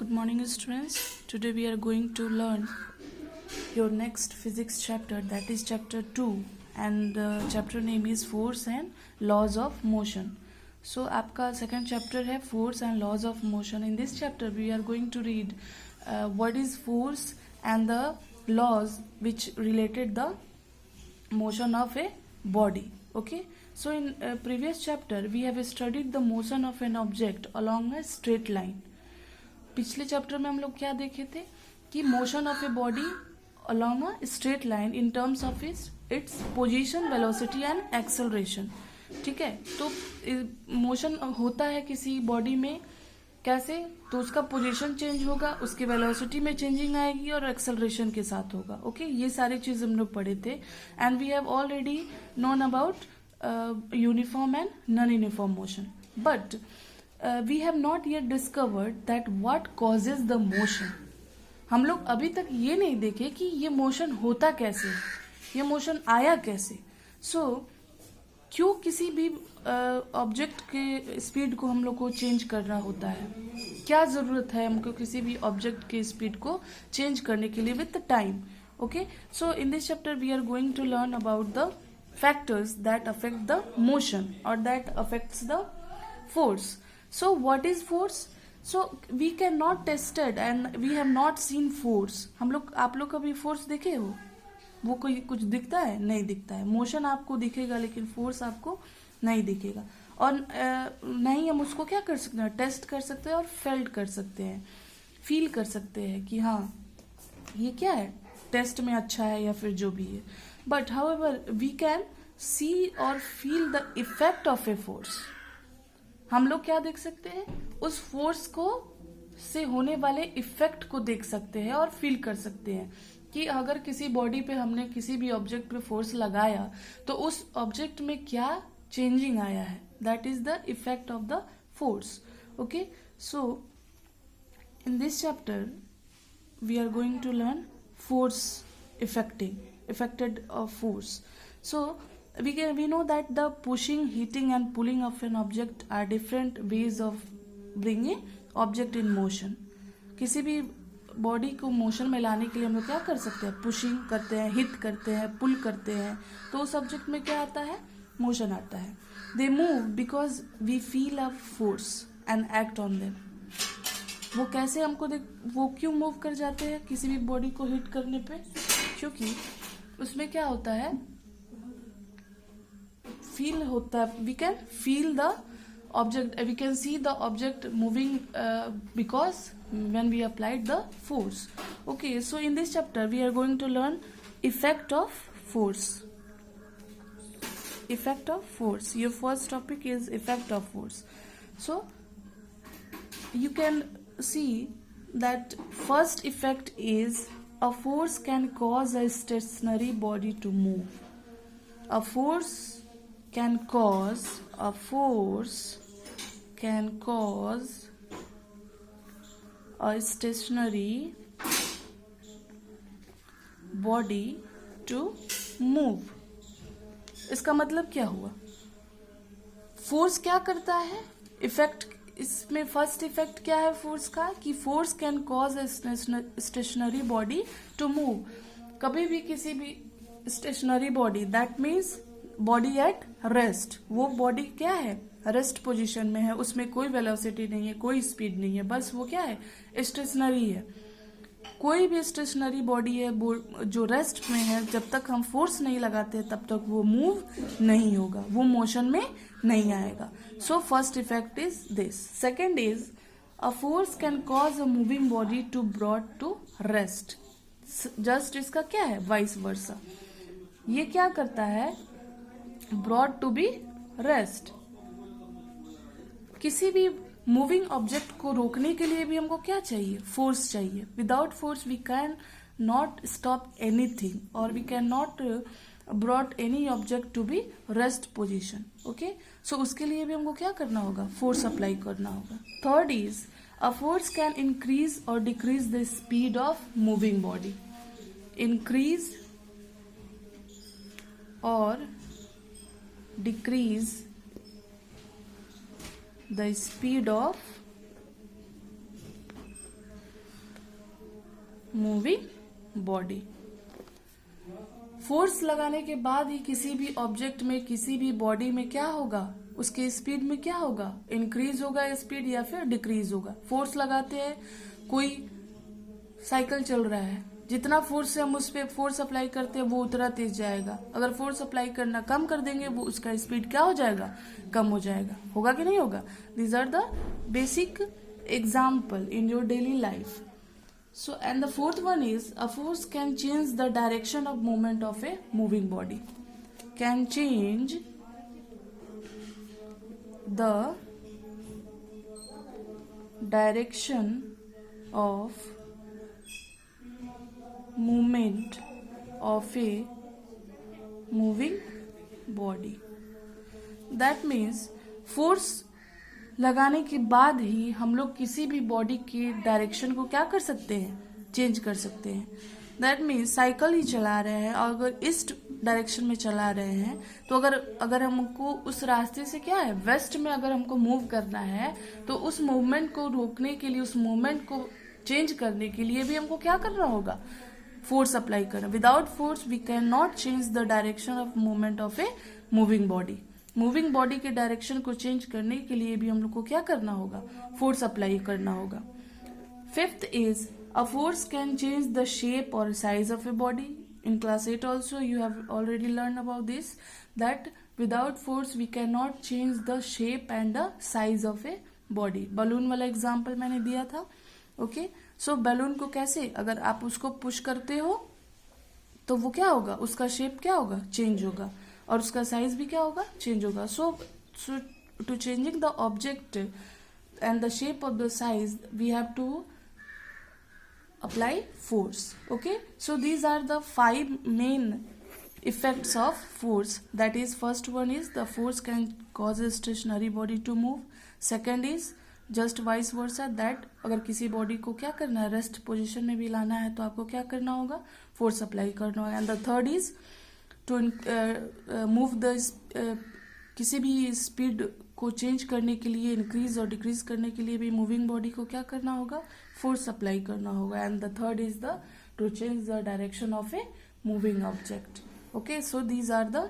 Good morning, students. Today we are going to learn your next physics chapter, that is chapter 2, and the chapter name is Force and Laws of Motion. So आपका second chapter है Force and Laws of Motion. In this chapter we are going to read what is force and the laws which related the motion of a body. Okay, so in previous chapter we have studied the motion of an object along a straight line. पिछले chapter में हम लोग क्या देखे थे कि motion of a body along a straight line in terms of its position, velocity and acceleration. ठीक है, तो मोशन होता है किसी बॉडी में कैसे, तो उसका पोजीशन चेंज होगा, उसकी वेलोसिटी में चेंजिंग आएगी और एक्सेलरेशन के साथ होगा. ओके, ये सारी चीज हम लोग पढ़े थे and we have already known about uniform and non uniform motion. But we have not yet discovered that what causes the motion. हम लोग अभी तक ये नहीं देखे कि ये मोशन होता कैसे, ये मोशन आया कैसे. सो क्यों किसी भी ऑब्जेक्ट के स्पीड को हम लोग को चेंज करना होता है, क्या जरूरत है हमको किसी भी ऑब्जेक्ट के स्पीड को चेंज करने के लिए with the time. Okay, so in this chapter we are going to learn about the factors that affect the motion और that affects the force. So what is force? So we cannot test it and we have not seen force. आप लोग कभी force देखे हो? वो कोई कुछ दिखता है? नहीं दिखता है. मोशन आपको दिखेगा लेकिन फोर्स आपको नहीं दिखेगा. और नहीं हम उसको क्या कर सकते हैं, टेस्ट कर सकते हैं और फेल्ट कर सकते हैं, फील कर सकते हैं कि हाँ ये क्या है, टेस्ट में अच्छा है या फिर जो भी है. But however we can see और feel the effect of a force. हम लोग क्या देख सकते हैं, उस फोर्स को से होने वाले इफेक्ट को देख सकते हैं और फील कर सकते हैं कि अगर किसी बॉडी पे हमने किसी भी ऑब्जेक्ट पे फोर्स लगाया तो उस ऑब्जेक्ट में क्या चेंजिंग आया है. That is the effect of the force. Okay, so in this chapter we are going to learn force effected of force. So we know that the pushing, heating and pulling of an object are different ways of bringing object in motion. किसी भी body को motion में लाने के लिए हम लोग क्या कर सकते हैं, पुशिंग करते हैं, हिट करते हैं, पुल करते हैं, तो उस ऑब्जेक्ट में क्या आता है, मोशन आता है. They move because we feel a force and act on them. वो कैसे हमको वो क्यों मूव कर जाते हैं किसी भी बॉडी को हिट करने पे, क्योंकि उसमें क्या होता है, फील होता है. We can feel the object, we can see the object moving because when we applied the force. Okay, so in this chapter we are going to learn effect of force. Effect of force, your first topic is effect of force. So you can see that first effect is a force can cause a stationary body to move. A force can cause a stationary body to move. इसका मतलब क्या हुआ, force क्या करता है, effect. इसमें first effect क्या है फोर्स का, कि force can cause a stationary body to move. कभी भी किसी भी stationary body, that means body at rest, वो बॉडी क्या है, रेस्ट पोजीशन में है, उसमें कोई वेलोसिटी नहीं है, कोई स्पीड नहीं है, बस वो क्या है, स्टेशनरी है. कोई भी स्टेशनरी बॉडी है जो रेस्ट में है, जब तक हम फोर्स नहीं लगाते तब तक वो मूव नहीं होगा, वो मोशन में नहीं आएगा. So first effect is this. Second is a force can cause a moving body to brought to rest. Just इसका क्या है, वाइस वर्सा. ये क्या करता है, ब्रॉट टू बी रेस्ट. किसी भी मूविंग ऑब्जेक्ट को रोकने के लिए भी हमको क्या चाहिए, फोर्स चाहिए. Without force we can not stop anything और we can not brought any object to be rest position. Okay, so उसके लिए भी हमको क्या करना होगा, फोर्स अप्लाई करना होगा. Third is a force can increase और decrease the speed of moving body. Increase और decrease the speed of moving body. Force लगाने के बाद ही किसी भी ऑब्जेक्ट में, किसी भी बॉडी में क्या होगा, उसके स्पीड में क्या होगा, इंक्रीज होगा स्पीड या फिर डिक्रीज होगा। फोर्स लगाते हैं, कोई साइकिल चल रहा है, जितना फोर्स से हम उस पर फोर्स अप्लाई करते हैं वो उतना तेज जाएगा। अगर फोर्स अप्लाई करना कम कर देंगे वो उसका स्पीड क्या हो जाएगा, कम हो जाएगा। होगा कि नहीं होगा? These are the basic example in your daily life. So, and the fourth one is a force can change the direction of movement of a moving body. Can change the direction of movement of a moving body. That means force लगाने के बाद ही हम लोग किसी भी body की direction को क्या कर सकते हैं, चेंज कर सकते हैं। दैट मीन्स साइकिल ही चला रहे हैं और अगर ईस्ट डायरेक्शन में चला रहे हैं तो अगर हमको उस रास्ते से क्या है, वेस्ट में अगर हमको मूव करना है तो उस मूवमेंट को रोकने के लिए, उस मूवमेंट को चेंज करने के लिए भी हमको क्या करना होगा, फोर्स अप्लाई करना। Without force we can not change the direction of movement of a moving body. Moving body के डायरेक्शन को चेंज करने के लिए भी हम लोग को क्या करना होगा, फोर्स अप्लाई करना होगा। Fifth is a force can change the shape और size of a body. In class 8 also you have already learn about this, that without force we can not change the shape and the size of a body. Balloon वाला example मैंने दिया था। Okay, सो balloon को कैसे, अगर आप उसको push करते हो तो वो क्या होगा, उसका शेप क्या होगा, चेंज होगा, और उसका साइज भी क्या होगा, चेंज होगा। So to changing the object and the shape of the size we have to apply force. Okay, so these are the 5 main effects of force. That is, first one is the force can cause a stationary body to move. Second is just vice versa, that अगर किसी body को क्या करना है, rest position में भी लाना है तो आपको क्या करना होगा, फोर्स अप्लाई करना होगा. And the third is to move the किसी भी स्पीड को चेंज करने के लिए, इंक्रीज और डिक्रीज करने के लिए भी मूविंग बॉडी को क्या करना होगा, फोर्स अप्लाई करना होगा. And the third is the to change the direction of a moving object. Okay, so these are the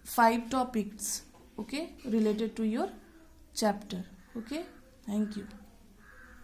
5 topics, okay, related to your chapter. Okay, thank you.